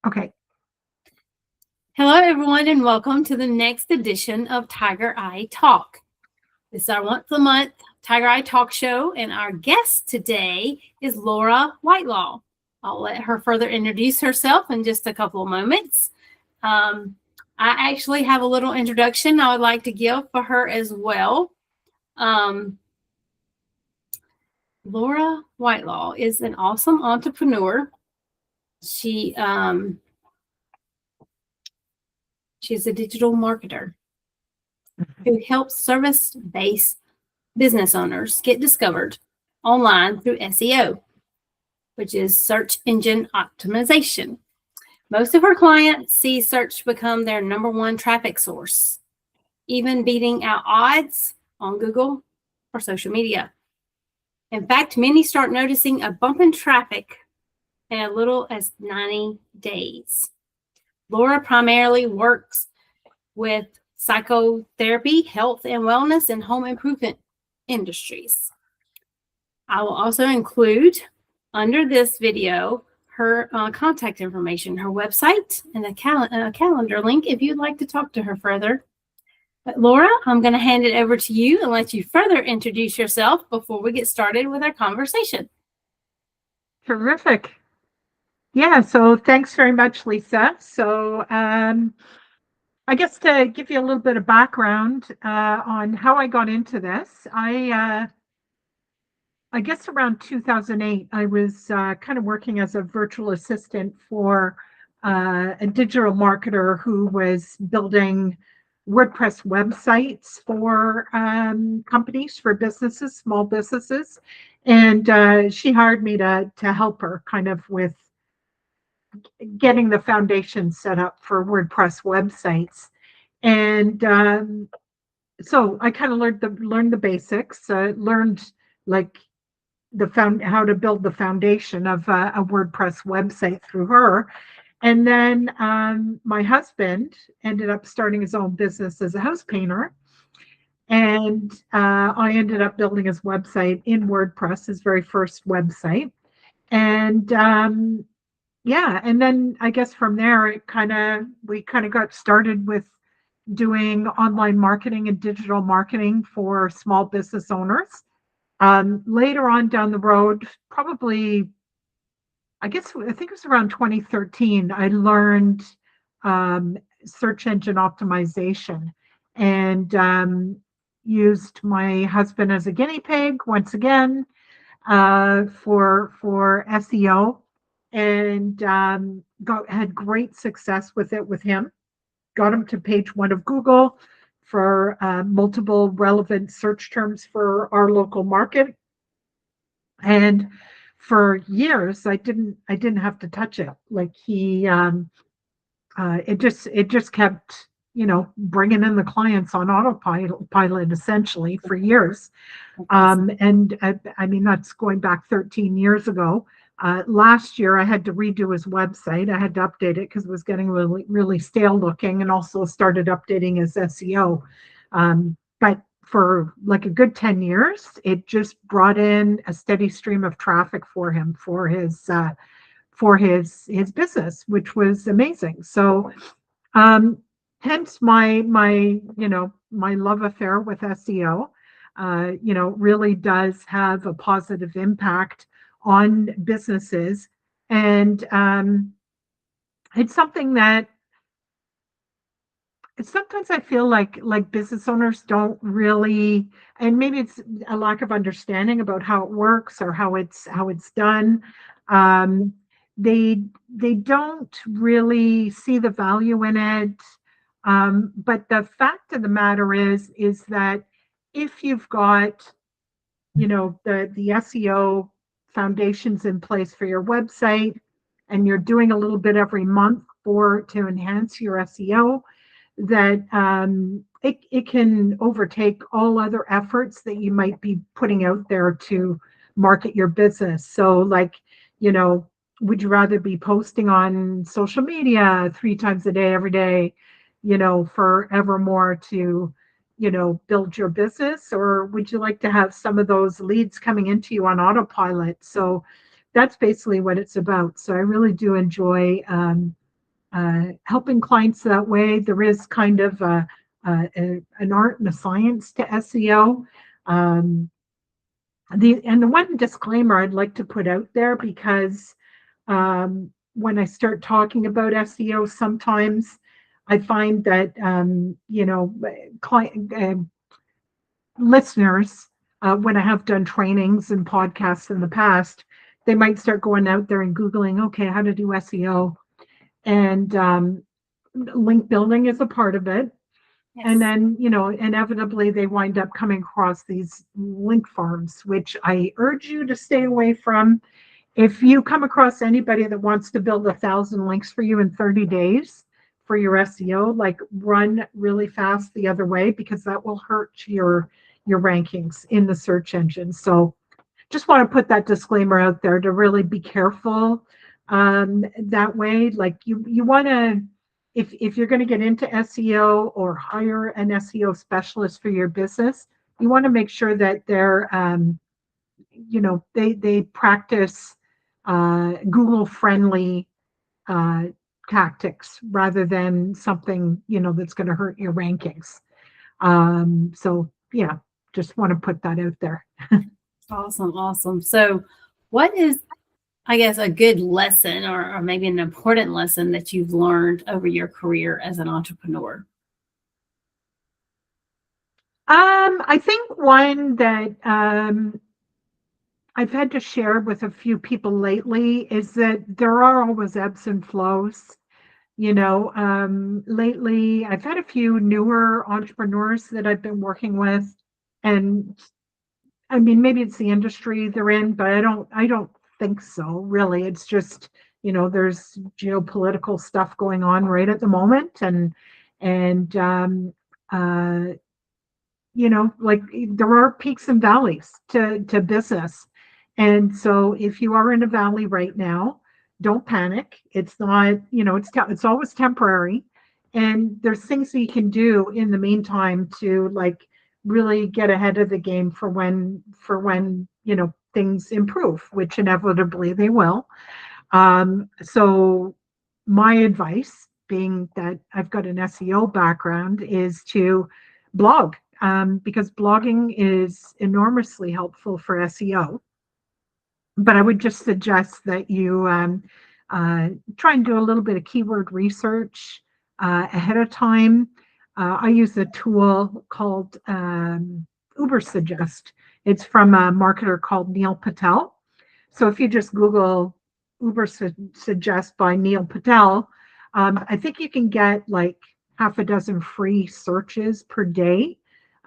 Okay. Hello, everyone, and welcome to the next edition of Tiger Eye Talk. This is our once a month Tiger Eye Talk show, and our guest today is Laura Whitelaw. I'll let her further introduce herself in just a couple of moments. I actually have a little introduction I would like to give for her as well. Laura Whitelaw is an awesome entrepreneur. She's a digital marketer who helps service-based business owners get discovered online through SEO, which is search engine optimization. Most of her clients see search become their number one traffic source, even beating out odds on Google or social media. In fact, many start noticing a bump in traffic in as little as 90 days. Laura primarily works with psychotherapy, health and wellness, and home improvement industries. I will also include under this video her contact information, her website, and a calendar link if you'd like to talk to her further. But Laura, I'm going to hand it over to you and let you further introduce yourself before we get started with our conversation. Terrific. Yeah, so thanks very much, Lisa. So I guess to give you a little bit of background on how I got into this, I guess around 2008, I was kind of working as a virtual assistant for a digital marketer who was building WordPress websites for companies, for businesses, small businesses. And she hired me to help her kind of with getting the foundation set up for WordPress websites. And so I kind of learned the basics, learned like how to build the foundation of a WordPress website through her. And then my husband ended up starting his own business as a house painter. And I ended up building his website in WordPress, his very first website. And yeah, and then I guess from there, we kind of got started with doing online marketing and digital marketing for small business owners. Later on down the road, probably, I think it was around 2013, I learned search engine optimization and used my husband as a guinea pig once again for SEO, and had great success with it with him. Got him to page one of Google for multiple relevant search terms for our local market. And for years, I didn't have to touch it. Like it just kept, bringing in the clients on autopilot essentially for years. And I mean, that's going back 13 years ago. Last year, I had to redo his website. I had to update it because it was getting really, really stale looking, and also started updating his SEO. But for like a good 10 years, it just brought in a steady stream of traffic for him for his business, which was amazing. So hence my love affair with SEO. Really does have a positive impact on businesses, and it's something that sometimes I feel like business owners don't really, and maybe it's a lack of understanding about how it works or how it's done. Um, they don't really see the value in it. But the fact of the matter is that if you've got, the SEO foundations in place for your website, and you're doing a little bit every month to enhance your SEO, that it can overtake all other efforts that you might be putting out there to market your business. So, like, you know, would you rather be posting on social media 3 times a day, every day, forevermore to, build your business? Or would you like to have some of those leads coming into you on autopilot? So that's basically what it's about. So I really do enjoy helping clients that way. There is kind of an art and a science to SEO. Um, the one disclaimer I'd like to put out there, because when I start talking about SEO, sometimes I find that client listeners, when I have done trainings and podcasts in the past, they might start going out there and Googling, okay, how to do SEO. And link building is a part of it. And Yes. then, inevitably they wind up coming across these link farms, which I urge you to stay away from. If you come across anybody that wants to build 1,000 links for you in 30 days for your SEO, like, run really fast the other way, because that will hurt your rankings in the search engine. So just want to put that disclaimer out there to really be careful that way. Like, you want to, if you're going to get into SEO or hire an SEO specialist for your business, you want to make sure that they practice Google friendly uh, tactics, rather than something that's going to hurt your rankings. So yeah, just want to put that out there. Awesome. Awesome. So, what is, I guess, a good lesson, or maybe an important lesson that you've learned over your career as an entrepreneur? I think one that I've had to share with a few people lately is that there are always ebbs and flows. Lately I've had a few newer entrepreneurs that I've been working with, and I mean, maybe it's the industry they're in, but I don't think so, really. It's just, there's geopolitical stuff going on right at the moment, and uh, like, there are peaks and valleys to business. And so if you are in a valley right now, don't panic. It's not, it's always temporary. And there's things that you can do in the meantime to, like, really get ahead of the game for when things improve, which inevitably they will. So my advice, being that I've got an SEO background, is to blog, because blogging is enormously helpful for SEO. But I would just suggest that you try and do a little bit of keyword research ahead of time. I use a tool called Uber Suggest. It's from a marketer called Neil Patel. So if you just Google Uber Suggest by Neil Patel, I think you can get like half a dozen free searches per day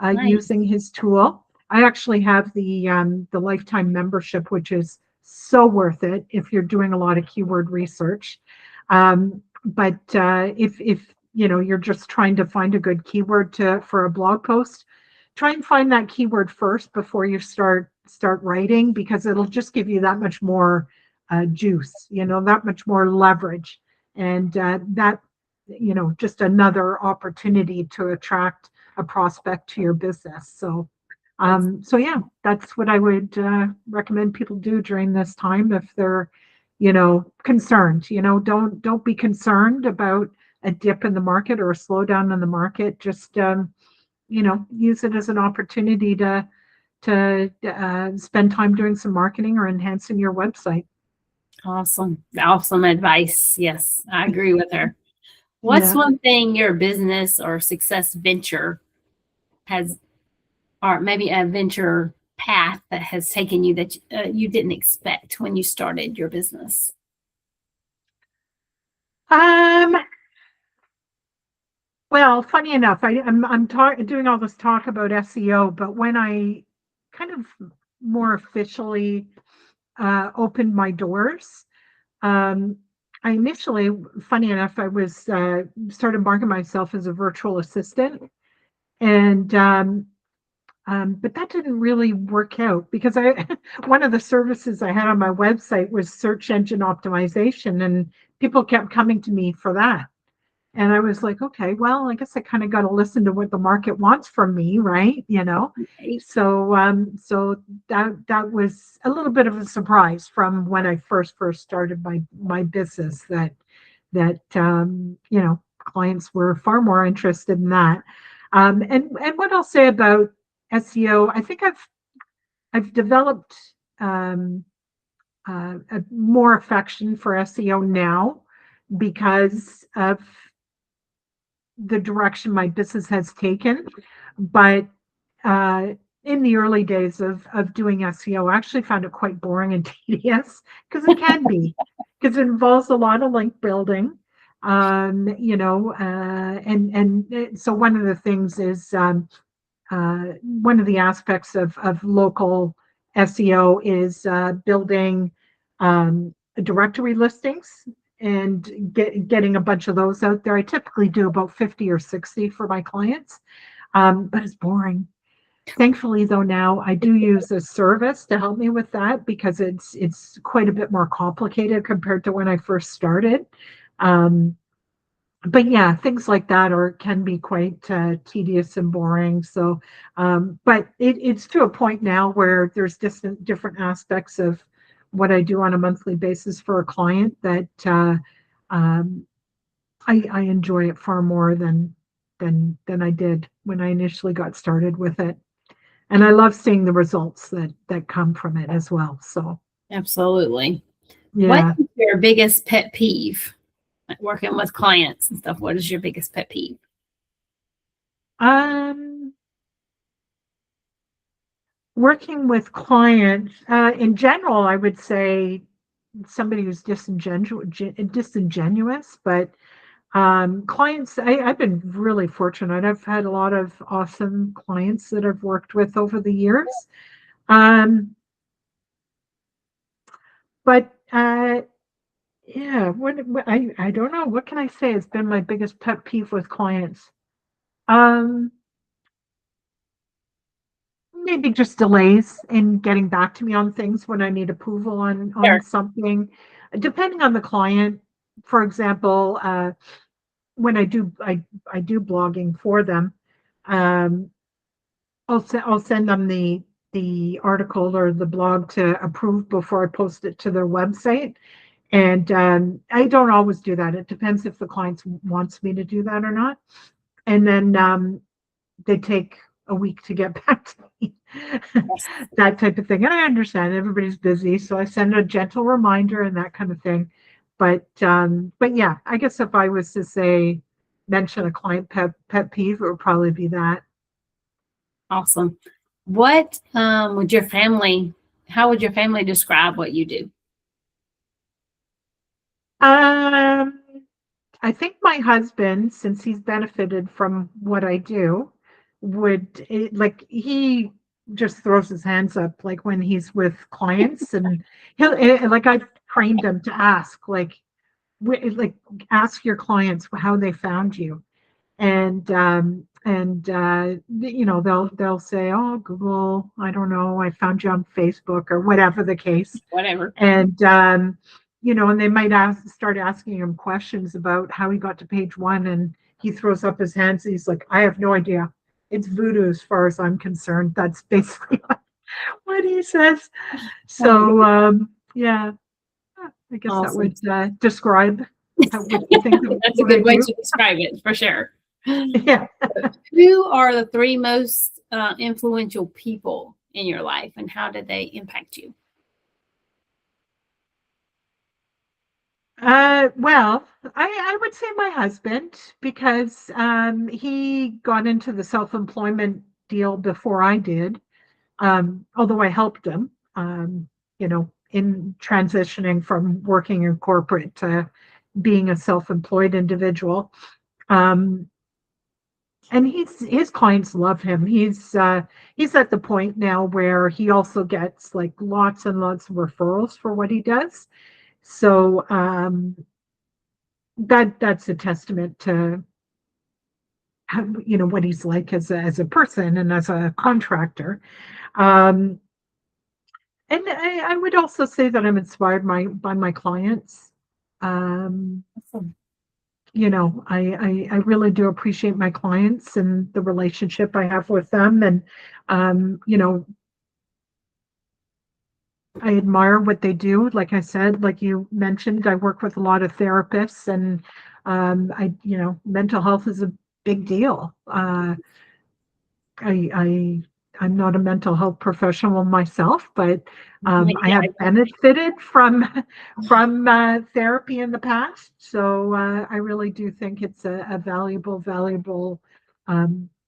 Nice. using his tool. I actually have the lifetime membership, which is so worth it if you're doing a lot of keyword research. But if you're just trying to find a good keyword for a blog post, try and find that keyword first before you start writing, because it'll just give you that much more juice, that much more leverage, and that just another opportunity to attract a prospect to your business. That's So yeah, that's what I would recommend people do during this time if they're, concerned. Don't be concerned about a dip in the market or a slowdown in the market. Just use it as an opportunity to spend time doing some marketing or enhancing your website. awesome. Awesome advice. Yes, I agree with her. What's Yeah. one thing your business or success venture has, or maybe a venture path that has taken you that you didn't expect when you started your business? Um, well, funny enough, I'm doing all this talk about SEO, but when I kind of more officially opened my doors, um, I initially, funny enough, I was started marketing myself as a virtual assistant, and but that didn't really work out, because I one of the services I had on my website was search engine optimization, and people kept coming to me for that. And I was like, okay, well, I guess I kind of got to listen to what the market wants from me, right? Right. So that was a little bit of a surprise from when I first started my business, that clients were far more interested in that. And what I'll say about SEO, I think I've developed a more affection for SEO now because of the direction my business has taken. But uh, in the early days of doing SEO, I actually found it quite boring and tedious because it can be, because it involves a lot of link building. And so one of the things is one of the aspects of local SEO is building directory listings and getting a bunch of those out there. I typically do about 50 or 60 for my clients, but it's boring. Thankfully, though, now I do use a service to help me with that because it's quite a bit more complicated compared to when I first started. Um, but yeah, things like that can be quite tedious and boring. So, but it's to a point now where there's different aspects of what I do on a monthly basis for a client that um, I enjoy it far more than I did when I initially got started with it. And I love seeing the results that come from it as well. So Absolutely. What yeah. is your biggest pet peeve? Like working with clients and stuff. What is your biggest pet peeve? Um, Working with clients in general, I would say somebody who's disingenuous, but clients, I've been really fortunate. I've had a lot of awesome clients that I've worked with over the years. Um, but yeah, I don't know. What can I say has been my biggest pet peeve with clients? Um, Maybe just delays in getting back to me on things when I need approval on Sure. something, depending on the client. For example, when I do blogging for them, um, I'll send them the article or the blog to approve before I post it to their website. And I don't always do that. It depends if the client wants me to do that or not. And then they take a week to get back to me. Yes. That type of thing. And I understand everybody's busy, so I send a gentle reminder and that kind of thing. But yeah, I guess if I was to say mention a client pet peeve, it would probably be that. Awesome. What would your family, how would your family describe what you do? Um, I think my husband, since he's benefited from what I do, like he just throws his hands up like when he's with clients, and like I've trained him to ask like ask your clients how they found you, and they'll say, oh, Google, I don't know, I found you on Facebook or whatever the case. Whatever. And and they might start asking him questions about how he got to page one, and he throws up his hands and he's like, I have no idea. It's voodoo as far as I'm concerned. That's basically what he says. So yeah, I guess that Awesome. would describe what you think of That's a what I good way do. to describe it for sure. Yeah. Who are the three most influential people in your life and how did they impact you? Well, I would say my husband because he got into the self-employment deal before I did, although I helped him, in transitioning from working in corporate to being a self-employed individual. Um, and his clients love him. He's at the point now where he also gets like lots and lots of referrals for what he does. So that's a testament to how, what he's like as a person and as a contractor. Um, and I would also say that I'm inspired by my clients. Um, Awesome. I really do appreciate my clients and the relationship I have with them. And, I admire what they do. Like I said, like you mentioned, I work with a lot of therapists, and mental health is a big deal. I I'm not a mental health professional myself, but I Yeah, have benefited from from therapy in the past. So I really do think it's a valuable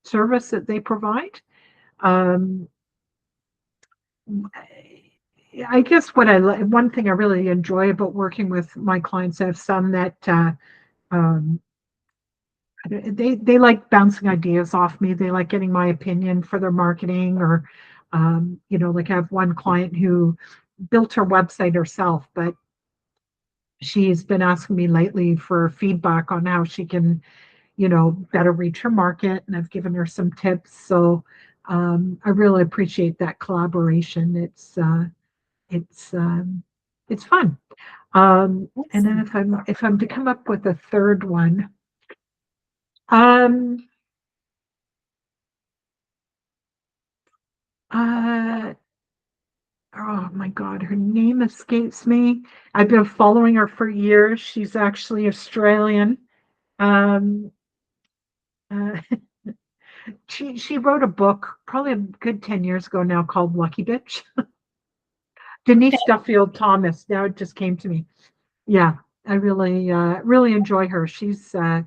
service that they provide. Um, I guess one thing I really enjoy about working with my clients, I have some that um, they like bouncing ideas off me. They like getting my opinion for their marketing, or like I have one client who built her website herself, but she's been asking me lately for feedback on how she can, better reach her market, and I've given her some tips. So I really appreciate that collaboration. It's it's fun. And then awesome. if I'm to come up with a third one, um, uh, oh my God, her name escapes me. I've been following her for years. She's actually Australian. Um, uh, she wrote a book probably a good 10 years ago now called Lucky Bitch. Denise Duffield Thomas. Now it just came to me. Yeah, I really enjoy her. She's a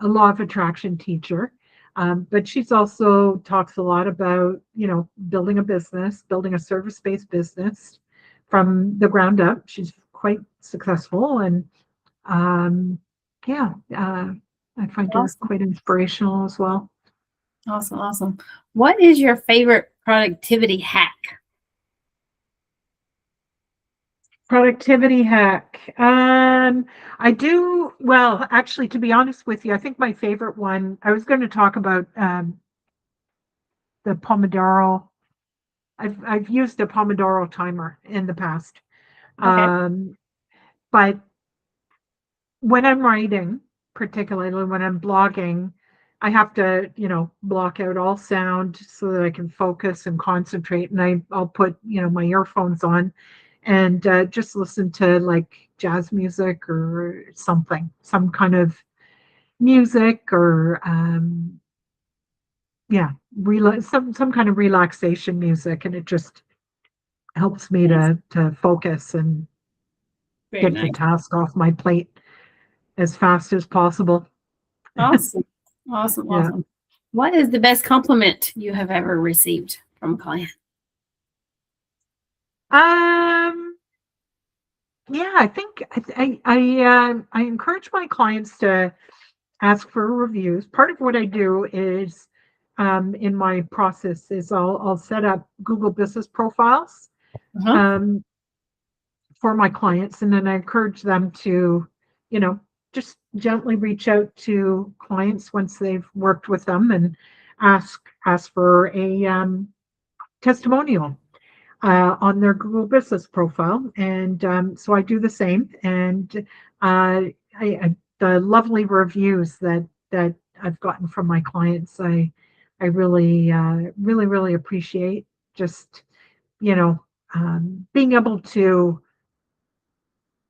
law of attraction teacher. But she's also talks a lot about, building a business, building a service-based business from the ground up. She's quite successful, and um, yeah, I find her Awesome. quite inspirational as well. Awesome. Awesome. What is your favorite productivity hack? Productivity hack. I do well, actually, to be honest with you, I think my favorite one. I was going to talk about the Pomodoro. I've used a Pomodoro timer in the past. Okay. Um, but when I'm writing, particularly when I'm blogging, I have to, block out all sound so that I can focus and concentrate. And I'll put, my earphones on and just listen to like jazz music or something, some kind of music, or yeah, some kind of relaxation music, and it just helps me Nice. to focus and Very get the nice. task off my plate as fast as possible. Awesome. Awesome. Yeah. Awesome. What is the best compliment you have ever received from a client? Um, yeah, I think I encourage my clients to ask for reviews. Part of what I do is in my process is I'll set up Google Business profiles Uh-huh. um, for my clients, and then I encourage them to, you know, just gently reach out to clients once they've worked with them and ask for a testimonial on their Google Business profile. And so I do the same. And the lovely reviews that I've gotten from my clients, I really appreciate. Just you know, being able to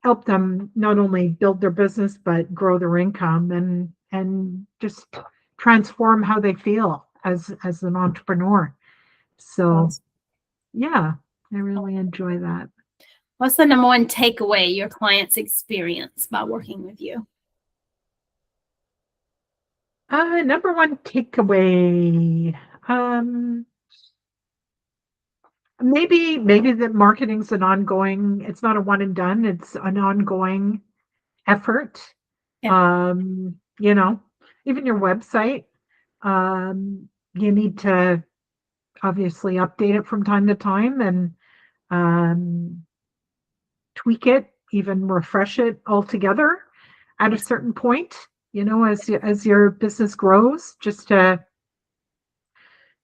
help them not only build their business but grow their income, and just transform how they feel as an entrepreneur. So Awesome. yeah, I really enjoy that. What's the number one takeaway your clients experience by working with you? Number one takeaway. Um, maybe that marketing's an ongoing, it's not a one and done, it's an ongoing effort. Yeah. Um, you know, even your website, you need to obviously update it from time to time, and um, tweak it, even refresh it altogether at a Yes. certain point, as your business grows, just to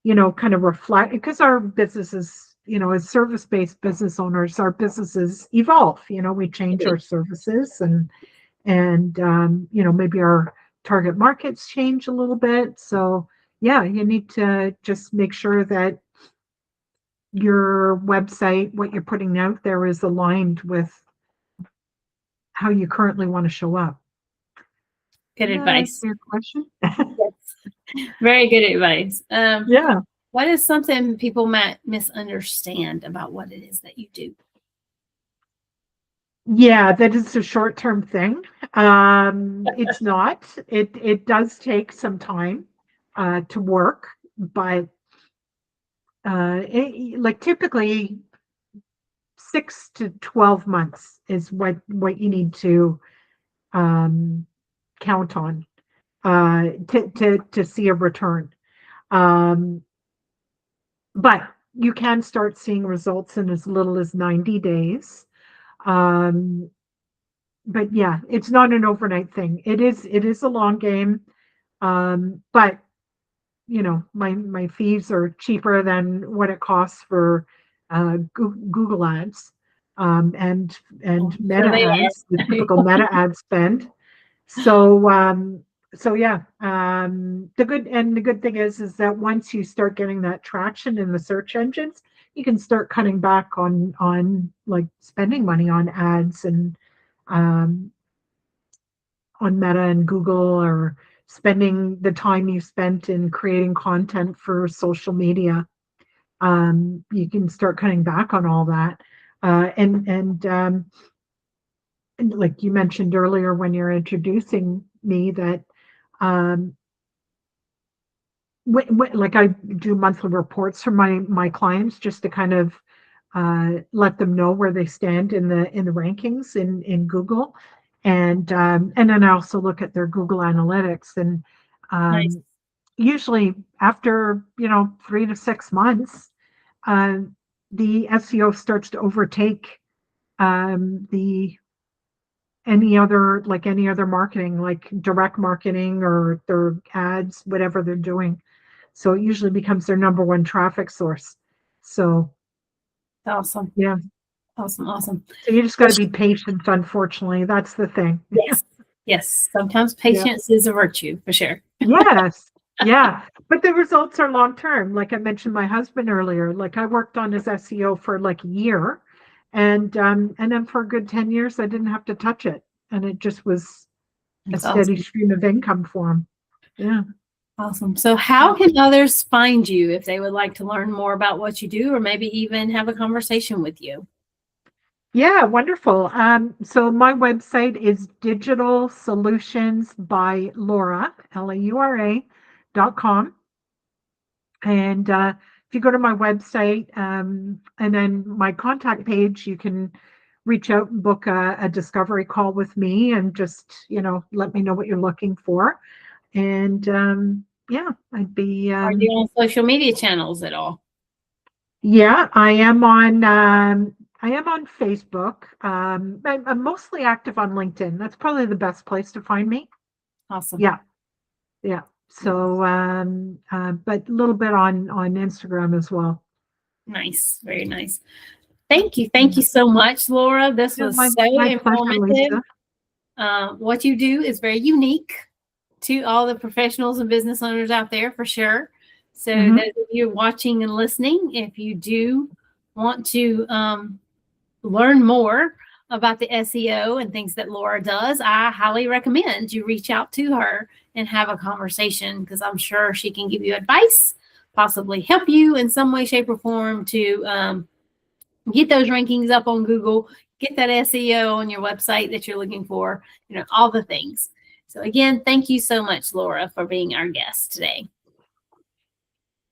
kind of reflect, because our businesses, as service-based business owners, our businesses evolve. We change our services, and maybe our target markets change a little bit. So yeah, you need to just make sure that your website, what you're putting out there is aligned with how you currently want to show up. Good Does that answer advice. your question? Yes. Very good advice. Yeah. What is something people might misunderstand about what it is that you do? Yeah, that is a short-term thing. It's not. It does take some time to work, but like typically 6 to 12 months is what you need to count on to see a return. Um, but you can start seeing results in as little as 90 days. Um, but yeah, it's not an overnight thing. It is a long game. But my fees are cheaper than what it costs for Google ads, and I'm Meta sure they ads, the typical are. Meta ad spend. So yeah, the good thing is that once you start getting that traction in the search engines, you can start cutting back on like spending money on ads and um, on Meta and Google, or spending the time you spent in creating content for social media. You can start cutting back on all that. And like you mentioned earlier when you're introducing me, that um, like I do monthly reports for my clients, just to kind of let them know where they stand in the rankings in Google, and then I also look at their Google Analytics, and Nice. um, usually after 3 to 6 months, uh, the SEO starts to overtake the any other marketing, like direct marketing or their ads, whatever they're doing. So it usually becomes their number one traffic source. So Awesome. yeah. Awesome. Awesome. So you just got to be patient, unfortunately. That's the thing. Yes. Yes. Sometimes Yeah. patience is a virtue for sure. Yes. Yeah. But the results are long term. Like I mentioned my husband earlier, like I worked on his SEO for like a year, and then for a good 10 years I didn't have to touch it. And it just was a That's steady awesome. stream of income for him. Yeah. Awesome. So, how can others find you if they would like to learn more about what you do, or maybe even have a conversation with you? Yeah, wonderful. So my website is Digital Solutions by Laura, Laura.com. And if you go to my website, and then my contact page, you can reach out and book a discovery call with me, and just, let me know what you're looking for. And yeah, I'd be, Are you on social media channels at all? yeah, I am on Facebook. I'm mostly active on LinkedIn. That's probably the best place to find me. Awesome. Yeah, yeah. So, but a little bit on Instagram as well. Nice. Very nice. Thank you. Thank you so much, Laura. This Yeah, was my so my pleasure, informative. Lisa. What you do is very unique to all the professionals and business owners out there for sure. So, Hmm. those of you watching and listening, if you do want to learn more about the SEO and things that Laura does, I highly recommend you reach out to her and have a conversation, because I'm sure she can give you advice, possibly help you in some way, shape, or form to get those rankings up on Google, get that SEO on your website that you're looking for, all the things. So, again, thank you so much, Laura, for being our guest today.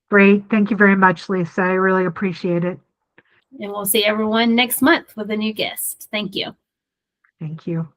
Great. Thank you very much, Lisa. I really appreciate it. And we'll see everyone next month with a new guest. Thank you. Thank you.